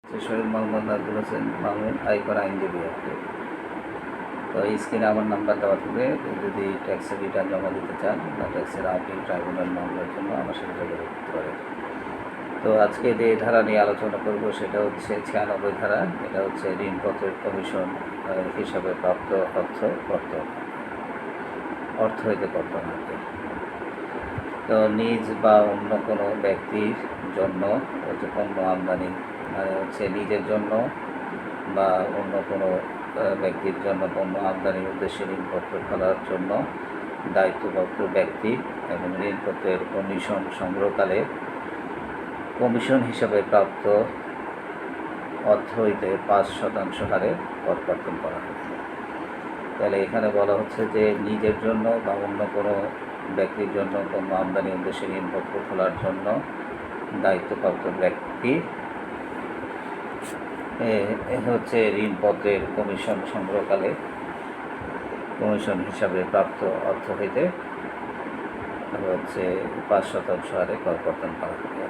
শহীদ মোহাম্মদ নাজমুল হোসেন মামুন আয়কর আইনজীবী আপনি। তো স্ক্রিনে আমার নাম্বার দেওয়া থাকবে, যদি ট্যাক্সের রিটার্ন জমা দিতে চান বা ট্যাক্সের আপিল ট্রাইব্যুনাল মামলার জন্য আমার সাথে যোগাযোগ করতে পারেন। তো আজকে যে ধারা নিয়ে আলোচনা করব সেটা হচ্ছে 96 ধারা। এটা হচ্ছে ঋণপত্রের কমিশন হিসাবে প্রাপ্ত অর্থ হইতে কর্তনকে। তো নিজ বা অন্য কোনো ব্যক্তির জন্য হচ্ছে পণ্য আমদানি, মানে হচ্ছে নিজের জন্য বা অন্য কোনো ব্যক্তির জন্য পণ্য আমদানির উদ্দেশ্যে ঋণপত্র খোলার জন্য দায়িত্বপ্রাপ্ত ব্যক্তি এবং ঋণপত্রের কমিশন সংগ্রহকালে কমিশন হিসাবে প্রাপ্ত অর্থ হইতে 5% হারে কর কর্তন করা হয়। তাহলে এখানে বলা হচ্ছে যে নিজের জন্য বা অন্য কোনো ব্যক্তির জন্য পণ্য আমদানি উদ্দেশ্যে ঋণপত্র খোলার জন্য দায়িত্বপ্রাপ্ত ব্যক্তি হচ্ছে ঋণপত্রের কমিশন সংগ্রহকালে কমিশন হিসাবে প্রাপ্ত অর্থ হইতে হচ্ছে 5% হারে কর কর্তন করা হবে।